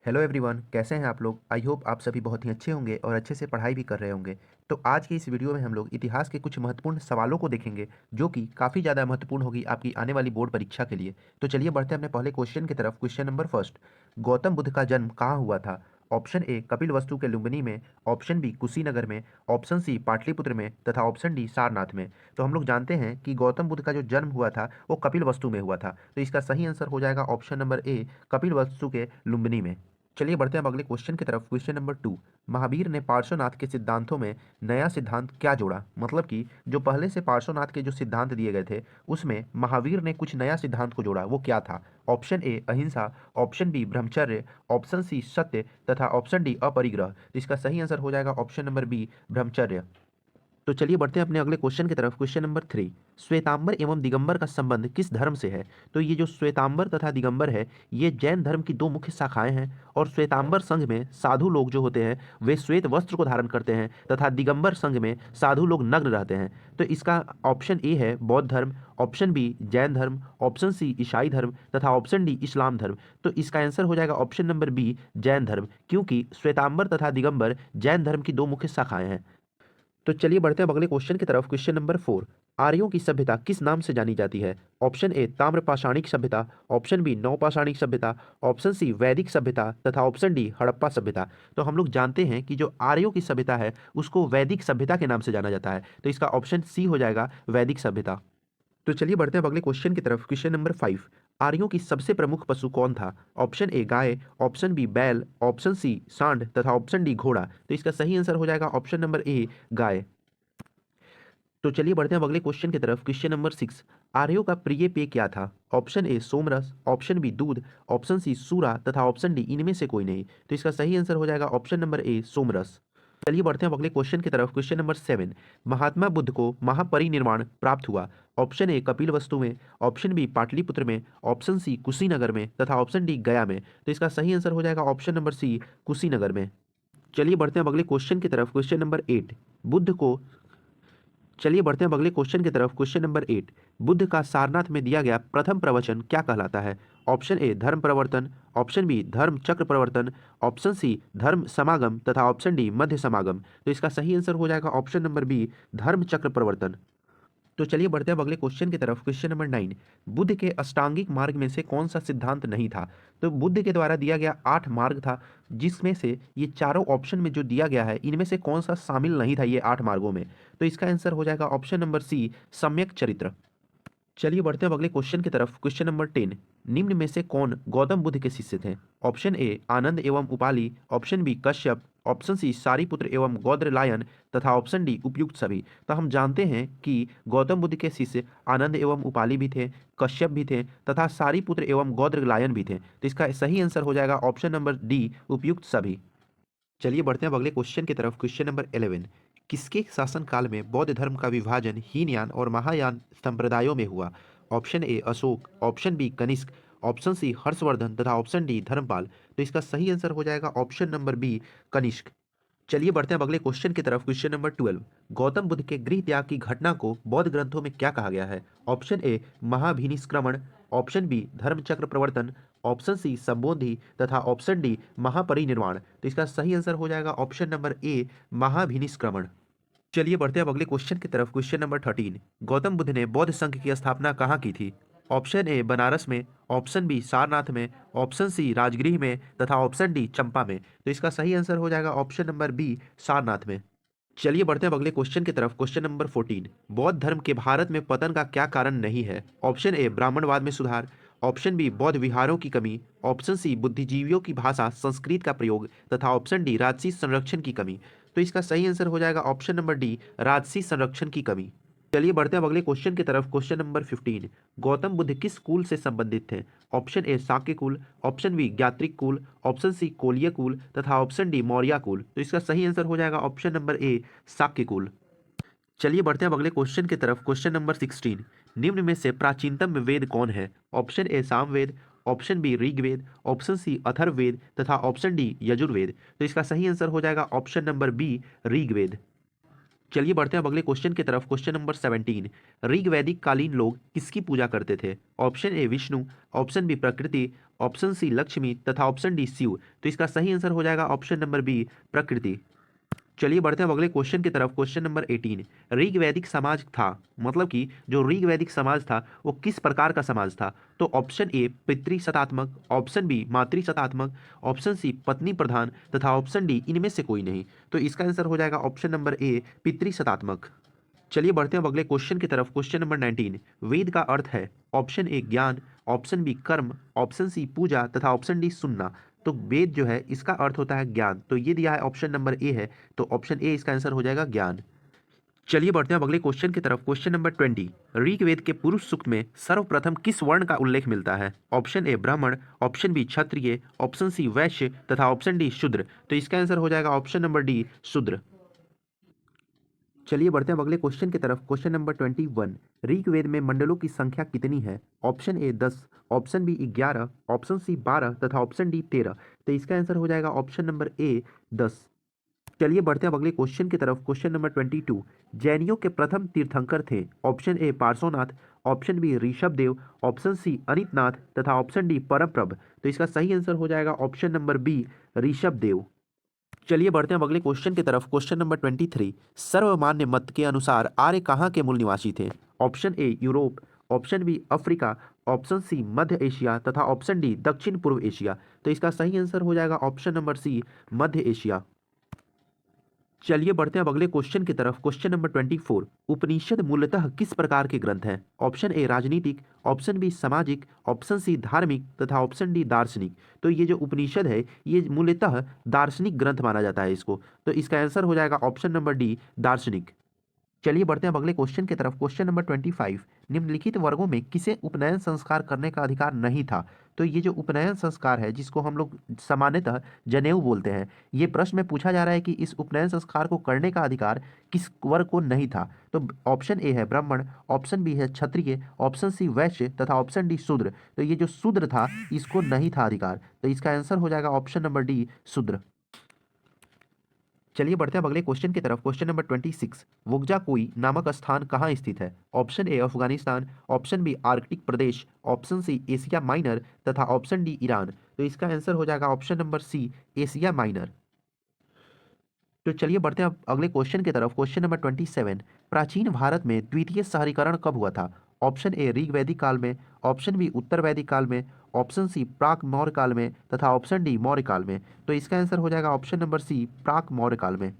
Hello everyone, कैसे हैं आप लोग। आई होप आप सभी बहुत ही अच्छे होंगे और अच्छे से पढ़ाई भी कर रहे होंगे। तो आज की इस वीडियो में हम लोग इतिहास के कुछ महत्वपूर्ण सवालों को देखेंगे जो कि काफ़ी ज़्यादा महत्वपूर्ण होगी आपकी आने वाली बोर्ड परीक्षा के लिए। तो चलिए बढ़ते हैं अपने पहले क्वेश्चन की तरफ। Question number first, Gautam Buddha का जन्म कहाँ हुआ था। ऑप्शन ए कपिलवस्तु के लुम्बिनी में, ऑप्शन बी कुशीनगर में, ऑप्शन सी पाटलिपुत्र में तथा ऑप्शन डी सारनाथ में। तो हम लोग जानते हैं कि गौतम बुद्ध का जो जन्म हुआ था वो कपिलवस्तु में हुआ था। तो इसका सही आंसर हो जाएगा ऑप्शन नंबर ए कपिलवस्तु के लुम्बिनी में। चलिए बढ़ते हैं अब अगले क्वेश्चन की तरफ। क्वेश्चन नंबर टू, महावीर ने पार्श्वनाथ के सिद्धांतों में नया सिद्धांत क्या जोड़ा। मतलब कि जो पहले से पार्श्वनाथ के जो सिद्धांत दिए गए थे उसमें महावीर ने कुछ नया सिद्धांत को जोड़ा, वो क्या था। ऑप्शन ए अहिंसा, ऑप्शन बी ब्रह्मचर्य, ऑप्शन सी सत्य तथा ऑप्शन डी अपरिग्रह। तो इसका सही आंसर हो जाएगा ऑप्शन नंबर बी ब्रह्मचर्य। तो चलिए बढ़ते हैं अपने अगले क्वेश्चन की तरफ। क्वेश्चन नंबर थ्री, श्वेतांबर एवं दिगंबर का संबंध किस धर्म से है। तो ये जो श्वेतांबर तथा दिगंबर है ये जैन धर्म की दो मुख्य शाखाएं हैं। और श्वेतांबर संघ में साधु लोग जो होते हैं वे श्वेत वस्त्र को धारण करते हैं तथा दिगंबर संघ में साधु लोग नग्न रहते हैं। तो इसका ऑप्शन ए है बौद्ध धर्म, ऑप्शन बी जैन धर्म, ऑप्शन सी ईसाई धर्म तथा ऑप्शन डी इस्लाम धर्म। तो इसका आंसर हो जाएगा ऑप्शन नंबर बी जैन धर्म, क्योंकि श्वेतांबर तथा दिगंबर जैन धर्म की दो मुख्य शाखाएं हैं। तो चलिए बढ़ते हैं अब अगले क्वेश्चन की तरफ। क्वेश्चन नंबर फोर, आर्यों की सभ्यता किस नाम से जानी जाती है। ऑप्शन ए ताम्र पाषाणिक सभ्यता, ऑप्शन बी नवपाषाणिक सभ्यता, ऑप्शन सी वैदिक सभ्यता तथा ऑप्शन डी हड़प्पा सभ्यता। तो हम लोग जानते हैं कि जो आर्यों की सभ्यता है उसको वैदिक सभ्यता के नाम से जाना जाता है। तो इसका ऑप्शन सी हो जाएगा वैदिक सभ्यता। तो चलिए बढ़ते हैं अब अगले क्वेश्चन की तरफ। क्वेश्चन नंबर फाइव, आर्यों की सबसे प्रमुख पशु कौन था। ऑप्शन ए गाय, ऑप्शन बी बैल, ऑप्शन सी सांड तथा ऑप्शन डी घोड़ा। तो इसका सही आंसर हो जाएगा ऑप्शन नंबर ए गाय। तो चलिए बढ़ते हैं अब अगले क्वेश्चन की तरफ। क्वेश्चन नंबर सिक्स, आर्यों का प्रिय पेय क्या था। ऑप्शन ए सोमरस, ऑप्शन बी दूध, ऑप्शन सी सूरा तथा ऑप्शन डी इनमें से कोई नहीं। तो इसका सही आंसर हो जाएगा ऑप्शन नंबर ए सोमरस। चलिए बढ़ते हैं अब अगले क्वेश्चन की तरफ। Question number seven, Mahatma Buddha को महापरिनिर्वाण प्राप्त हुआ। ऑप्शन ए कपिलवस्तु में, ऑप्शन बी पाटलिपुत्र में, ऑप्शन सी कुशीनगर में तथा ऑप्शन डी गया में। तो इसका सही आंसर हो जाएगा ऑप्शन नंबर सी कुशीनगर में। चलिए बढ़ते हैं अब अगले क्वेश्चन की तरफ। क्वेश्चन नंबर एट, बुद्ध को चलिए बढ़ते हैं अब अगले क्वेश्चन की तरफ। क्वेश्चन नंबर एट, बुद्ध का सारनाथ में दिया गया प्रथम प्रवचन क्या कहलाता है। ऑप्शन ए धर्म प्रवर्तन, ऑप्शन बी धर्म चक्र प्रवर्तन, ऑप्शन सी धर्म समागम तथा ऑप्शन डी मध्य समागम। तो इसका सही आंसर हो जाएगा ऑप्शन नंबर बी धर्म चक्र प्रवर्तन। तो चलिए बढ़ते हैं अब अगले क्वेश्चन की तरफ। क्वेश्चन नंबर नाइन, बुद्ध के अष्टांगिक मार्ग में से कौन सा सिद्धांत नहीं था। तो बुद्ध के द्वारा दिया गया 8 मार्ग था जिसमें से ये चारों ऑप्शन में जो दिया गया है इनमें से कौन सा शामिल नहीं था ये 8 मार्गों में। तो इसका आंसर हो जाएगा ऑप्शन नंबर सी सम्यक चरित्र। चलिए बढ़ते हैं अब अगले क्वेश्चन की तरफ। क्वेश्चन नंबर 10, निम्न में से कौन गौतम बुद्ध के शिष्य थे। ऑप्शन ए आनंद एवं Upali, option B Kashyap, option C Sariputra एवं गौद्रलायन तथा ऑप्शन डी उपयुक्त सभी। तो हम जानते हैं कि गौतम बुद्ध के शिष्य आनंद एवं उपाली भी थे, कश्यप भी थे तथा सारीपुत्र एवं गौद्रलायन भी थे। तो इसका सही आंसर हो जाएगा ऑप्शन नंबर डी उपयुक्त सभी। चलिए बढ़ते हैं अब अगले क्वेश्चन की तरफ। क्वेश्चन नंबर 11, किसके शासनकाल में बौद्ध धर्म का विभाजन हीनयान और महायान संप्रदायों में हुआ। Option A Ashoka, option B Kanishka, option C Harshavardhana तथा ऑप्शन डी धर्मपाल। तो इसका सही आंसर हो जाएगा ऑप्शन नंबर बी कनिष्क। चलिए बढ़ते हैं अब अगले क्वेश्चन की तरफ। क्वेश्चन नंबर 12, गौतम बुद्ध के गृह त्याग की घटना को बौद्ध ग्रंथों में क्या कहा गया है। ऑप्शन ए महाभिनिष्क्रमण, ऑप्शन बी धर्मचक्र प्रवर्तन, ऑप्शन सी संबोधि तथा ऑप्शन डी महापरिनिर्वाण। तो इसका सही आंसर हो जाएगा ऑप्शन नंबर ए महाभिनिष्क्रमण। चलिए बढ़ते हैं अब अगले क्वेश्चन की तरफ। क्वेश्चन नंबर 13, गौतम बुद्ध ने बौद्ध संघ की स्थापना कहाँ की थी। ऑप्शन ए बनारस में, ऑप्शन बी सारनाथ में, ऑप्शन सी राजगृह में तथा ऑप्शन डी चंपा में। तो इसका सही आंसर हो जाएगा ऑप्शन नंबर बी सारनाथ में। चलिए बढ़ते हैं अब अगले क्वेश्चन की तरफ। क्वेश्चन नंबर 14, बौद्ध धर्म के भारत में पतन का क्या कारण नहीं है। ऑप्शन ए ब्राह्मणवाद में सुधार, ऑप्शन बी बौद्ध विहारों की कमी, ऑप्शन सी बुद्धिजीवियों की भाषा संस्कृत का प्रयोग तथा ऑप्शन डी राजसी संरक्षण की कमी। तो इसका सही आंसर हो जाएगा ऑप्शन नंबर डी राजसी संरक्षण की कमी। चलिए बढ़ते हैं अब अगले क्वेश्चन की तरफ। क्वेश्चन नंबर 15, गौतम बुद्ध किस कुल से संबंधित थे। ऑप्शन ए शाक्य कुल, ऑप्शन बी ज्ञात्रिक कुल, ऑप्शन सी कोलीय कुल तथा ऑप्शन डी मौर्य कुल। तो इसका सही आंसर हो जाएगा ऑप्शन नंबर ए शाक्य कुल। चलिए बढ़ते हैं अब अगले क्वेश्चन की तरफ। क्वेश्चन नंबर 16, निम्न में से प्राचीनतम वेद कौन है। Option A Samaveda, option B Rigveda, option C Atharvaveda तथा ऑप्शन डी यजुर्वेद। तो इसका सही आंसर हो जाएगा ऑप्शन नंबर बी ऋग्वेद। चलिए बढ़ते हैं अब अगले क्वेश्चन की तरफ। क्वेश्चन नंबर 17, ऋग्वैदिक कालीन लोग किसकी पूजा करते थे? Option A Vishnu, option B प्रकृति, ऑप्शन सी लक्ष्मी तथा ऑप्शन डी शिव। तो इसका सही आंसर हो जाएगा ऑप्शन नंबर बी प्रकृति। चलिए बढ़ते हैं अब अगले क्वेश्चन की तरफ। क्वेश्चन नंबर 18, ऋग्वैदिक समाज था, मतलब कि जो ऋग्वैदिक समाज था वो किस प्रकार का समाज था? तो ऑप्शन ए पितृ शतात्मक, ऑप्शन बी मातृ शतात्मक, ऑप्शन सी पत्नी प्रधान तथा ऑप्शन डी इनमें से कोई नहीं। तो इसका आंसर हो जाएगा ऑप्शन नंबर ए पितृ शतात्मक। चलिए बढ़ते हैं अब अगले क्वेश्चन की तरफ। क्वेश्चन नंबर 19, वेद का अर्थ है? ऑप्शन ए ज्ञान, ऑप्शन बी कर्म, ऑप्शन सी पूजा तथा ऑप्शन डी सुनना। तो वेद जो है इसका अर्थ होता है ज्ञान, तो ये दिया है ऑप्शन नंबर ए है, तो ऑप्शन ए इसका आंसर हो जाएगा ज्ञान। चलिए बढ़ते हैं अब अगले क्वेश्चन की तरफ। क्वेश्चन नंबर 20, ऋग्वेद के पुरुष सूक्त में सर्वप्रथम किस वर्ण का उल्लेख मिलता है? ऑप्शन ए ब्राह्मण, ऑप्शन बी क्षत्रिय, ऑप्शन सी वैश्य तथा ऑप्शन डी शूद्र। तो इसका आंसर हो जाएगा ऑप्शन नंबर डी शूद्र। चलिए बढ़ते हैं अब अगले क्वेश्चन की तरफ। क्वेश्चन नंबर 21, ऋग्वेद में मंडलों की संख्या कितनी है? Option A 10, option B 11, option C 12 तथा ऑप्शन डी 13। तो इसका आंसर हो जाएगा ऑप्शन नंबर ए 10। चलिए बढ़ते हैं अब अगले क्वेश्चन की तरफ। क्वेश्चन नंबर 22, जैनियों के प्रथम तीर्थंकर थे? Option A Parshvanath, option B Rishabhdev, option C Anitnath तथा ऑप्शन डी परमप्रभ। तो इसका सही आंसर हो जाएगा ऑप्शन नंबर बी ऋषभदेव। चलिए बढ़ते हैं अब अगले क्वेश्चन की तरफ। क्वेश्चन नंबर 23, सर्वमान्य मत के अनुसार आर्य कहाँ के मूल निवासी थे? Option A Europe, option B Africa, option C मध्य एशिया तथा ऑप्शन डी दक्षिण पूर्व एशिया। तो इसका सही आंसर हो जाएगा ऑप्शन नंबर सी मध्य एशिया। चलिए बढ़ते हैं अब अगले क्वेश्चन की तरफ। क्वेश्चन नंबर 24, उपनिषद मूलतः किस प्रकार के ग्रंथ हैं? ऑप्शन ए राजनीतिक, ऑप्शन बी सामाजिक, ऑप्शन सी धार्मिक तथा ऑप्शन डी दार्शनिक। तो ये जो उपनिषद है ये मूलतः दार्शनिक ग्रंथ माना जाता है इसको, तो इसका आंसर हो जाएगा ऑप्शन नंबर डी दार्शनिक। चलिए बढ़ते हैं अब अगले क्वेश्चन की तरफ। क्वेश्चन नंबर 25, निम्नलिखित वर्गों में किसे उपनयन संस्कार करने का अधिकार नहीं था? तो ये जो उपनयन संस्कार है जिसको हम लोग सामान्यतः जनेऊ बोलते हैं, ये प्रश्न में पूछा जा रहा है कि इस उपनयन संस्कार को करने का अधिकार किस वर्ग को नहीं था? तो ऑप्शन ए है ब्राह्मण, ऑप्शन बी है क्षत्रिय, ऑप्शन सी वैश्य तथा ऑप्शन डी शूद्र। तो ये जो शूद्र था इसको नहीं था अधिकार, तो इसका आंसर हो जाएगा ऑप्शन नंबर डी शूद्र। चलिए बढ़ते हैं अब अगले क्वेश्चन की तरफ। क्वेश्चन नंबर 26, वुगजाकोई नामक स्थान कहाँ स्थित है? Option A Afghanistan, option B Arctic प्रदेश, ऑप्शन सी एशिया माइनर तथा ऑप्शन डी ईरान। तो इसका आंसर हो जाएगा option number C Asia Minor. तो चलिए बढ़ते हैं अब अगले क्वेश्चन की तरफ। क्वेश्चन नंबर 27, प्राचीन भारत में द्वितीय शहरीकरण कब हुआ था? ऑप्शन ए ऋग्वैदिक काल में, ऑप्शन बी उत्तर वैदिक काल में, ऑप्शन सी प्राक मौर्य काल में तथा ऑप्शन डी मौर्य काल में। तो इसका आंसर हो जाएगा ऑप्शन नंबर सी प्राक मौर्य काल में।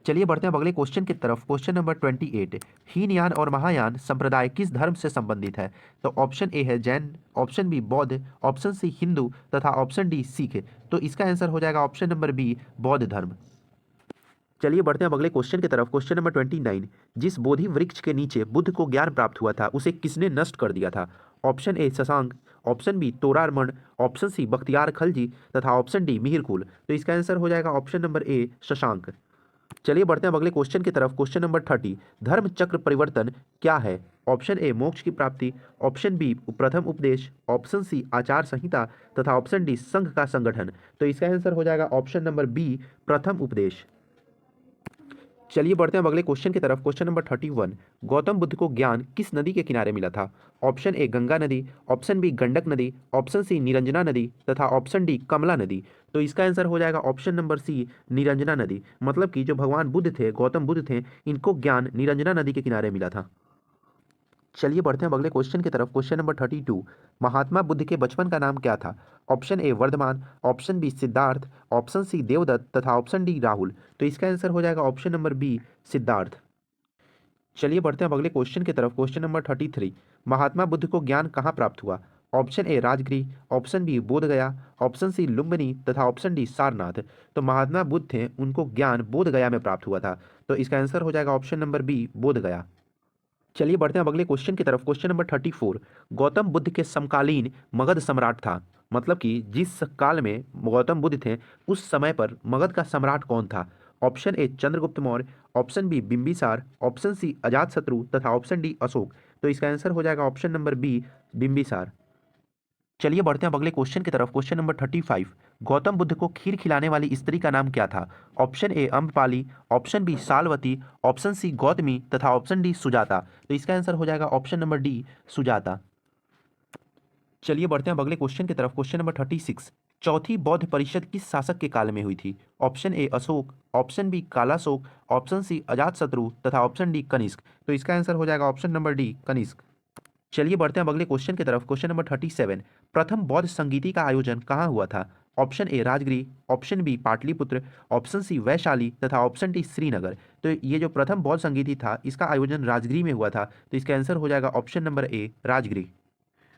चलिए बढ़ते हैं अब अगले क्वेश्चन की तरफ। क्वेश्चन नंबर 28, हीनयान और महायान संप्रदाय किस धर्म से संबंधित है? तो ऑप्शन ए है जैन, ऑप्शन बी बौद्ध, ऑप्शन सी हिंदू तथा ऑप्शन डी सिख। तो इसका आंसर हो जाएगा ऑप्शन नंबर बी बौद्ध धर्म। चलिए बढ़ते हैं अब अगले क्वेश्चन की तरफ। क्वेश्चन नंबर 29, जिस बोधि वृक्ष के नीचे बुद्ध को ज्ञान प्राप्त हुआ था उसे किसने नष्ट कर दिया था? Option A Shashank, option B Toramana, option C Bakhtiyar Khalji तथा ऑप्शन डी मिहिरकुल। तो इसका आंसर हो जाएगा ऑप्शन नंबर ए शशांक। चलिए बढ़ते हैं अब अगले क्वेश्चन की तरफ। क्वेश्चन नंबर 30, धर्म चक्र परिवर्तन क्या है? ऑप्शन ए मोक्ष की प्राप्ति, ऑप्शन बी प्रथम उपदेश, ऑप्शन सी आचार संहिता तथा ऑप्शन डी संघ का संगठन। तो इसका आंसर हो जाएगा ऑप्शन नंबर बी प्रथम उपदेश। चलिए बढ़ते हैं अब अगले क्वेश्चन की तरफ। क्वेश्चन नंबर 31, गौतम बुद्ध को ज्ञान किस नदी के किनारे मिला था? ऑप्शन ए गंगा नदी, ऑप्शन बी गंडक नदी, ऑप्शन सी निरंजना नदी तथा ऑप्शन डी कमला नदी। तो इसका आंसर हो जाएगा ऑप्शन नंबर सी निरंजना नदी, मतलब कि जो भगवान बुद्ध थे, गौतम बुद्ध थे, इनको ज्ञान निरंजना नदी के किनारे मिला था। चलिए बढ़ते हैं अब अगले क्वेश्चन की तरफ। क्वेश्चन नंबर 32, महात्मा बुद्ध के बचपन का नाम क्या था? Option A Vardhaman, option B Siddhartha, option C Devadatta तथा ऑप्शन डी राहुल। तो इसका आंसर हो जाएगा ऑप्शन नंबर बी सिद्धार्थ। चलिए बढ़ते हैं अब अगले क्वेश्चन की तरफ। क्वेश्चन नंबर 33, महात्मा बुद्ध को ज्ञान कहाँ प्राप्त हुआ? Option A Rajagriha, option B Bodhgaya, option C Lumbini तथा ऑप्शन डी सारनाथ। तो महात्मा बुद्ध थे उनको ज्ञान बोधगया में प्राप्त हुआ था, तो इसका आंसर हो जाएगा ऑप्शन नंबर बी बोधगया। चलिए बढ़ते हैं अब अगले क्वेश्चन की तरफ। क्वेश्चन नंबर 34, गौतम बुद्ध के समकालीन मगध सम्राट था, मतलब कि जिस काल में गौतम बुद्ध थे उस समय पर मगध का सम्राट कौन था? Option A Chandragupta Maurya, option B Bimbisara, option C Ajatashatru तथा ऑप्शन डी अशोक। तो इसका आंसर हो जाएगा ऑप्शन नंबर बी बिंबिसार। चलिए बढ़ते हैं अब अगले क्वेश्चन की तरफ। क्वेश्चन नंबर 35, गौतम बुद्ध को खीर खिलाने वाली स्त्री का नाम क्या था? Option A Amrapali, option B Salavati, option C Gautami तथा ऑप्शन डी सुजाता। तो इसका आंसर हो जाएगा ऑप्शन नंबर डी सुजाता। चलिए बढ़ते हैं अब अगले क्वेश्चन की तरफ। Question number 36। चौथी बौद्ध परिषद किस शासक के काल में हुई थी? Option A Ashoka, option B Kalashoka, option C Ajatashatru तथा ऑप्शन डी कनिष्क। तो इसका आंसर हो जाएगा ऑप्शन नंबर डी कनिष्क। चलिए बढ़ते हैं अब अगले क्वेश्चन की तरफ। Question number 37। प्रथम बौद्ध संगीति का आयोजन कहाँ हुआ था? Option A Rajagriha, option B Pataliputra, option C Vaishali तथा ऑप्शन डी श्रीनगर। तो ये जो प्रथम बौद्ध संगीति था इसका आयोजन राजगृह में हुआ था। तो इसका आंसर हो जाएगा ऑप्शन नंबर ए राजगृह।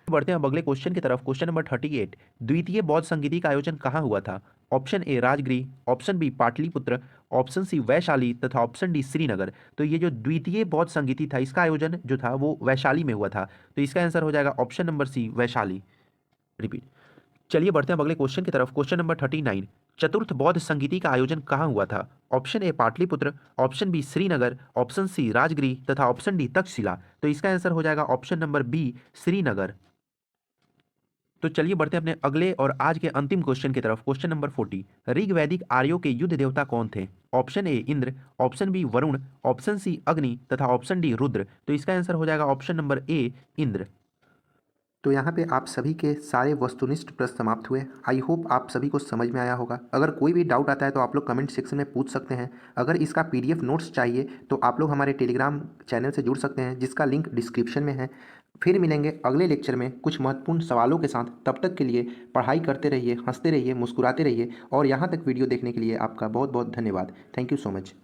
बढ़ते हैं अब अगले क्वेश्चन की तरफ। Question number 38। द्वितीय बौद्ध संगीति का आयोजन कहाँ हुआ था? Option A Rajagriha, option B Pataliputra, option C Vaishali तथा ऑप्शन डी श्रीनगर। तो ये जो द्वितीय बौद्ध संगीति था इसका आयोजन जो था वो वैशाली में हुआ था। तो इसका आंसर हो जाएगा option number C Vaishali. Repeat. चलिए बढ़ते हैं अब अगले क्वेश्चन की तरफ। Question number 39। चतुर्थ बौद्ध संगीति का आयोजन कहाँ हुआ था? Option A Pataliputra, option B Srinagar, option C Rajagriha तथा ऑप्शन डी तक्षशिला। तो इसका आंसर हो जाएगा ऑप्शन नंबर बी श्रीनगर। तो चलिए बढ़ते हैं अपने अगले और आज के अंतिम क्वेश्चन की तरफ। Question number 40। ऋग्वैदिक आर्यों के युद्ध देवता कौन थे? Option A Indra, option B Varuna, option C Agni तथा ऑप्शन डी रुद्र। तो इसका आंसर हो जाएगा ऑप्शन नंबर ए इंद्र। तो यहाँ पे आप सभी के सारे वस्तुनिष्ठ प्रश्न समाप्त हुए। आई होप आप सभी को समझ में आया होगा। अगर कोई भी डाउट आता है तो आप लोग कमेंट सेक्शन में पूछ सकते हैं। अगर इसका पीडीएफ नोट्स चाहिए तो आप लोग हमारे टेलीग्राम चैनल से जुड़ सकते हैं जिसका लिंक डिस्क्रिप्शन में है। फिर मिलेंगे अगले लेक्चर में कुछ महत्वपूर्ण सवालों के साथ। तब तक के लिए पढ़ाई करते रहिए, हंसते रहिए, मुस्कुराते रहिए और यहाँ तक वीडियो देखने के लिए आपका बहुत बहुत धन्यवाद। Thank you so much.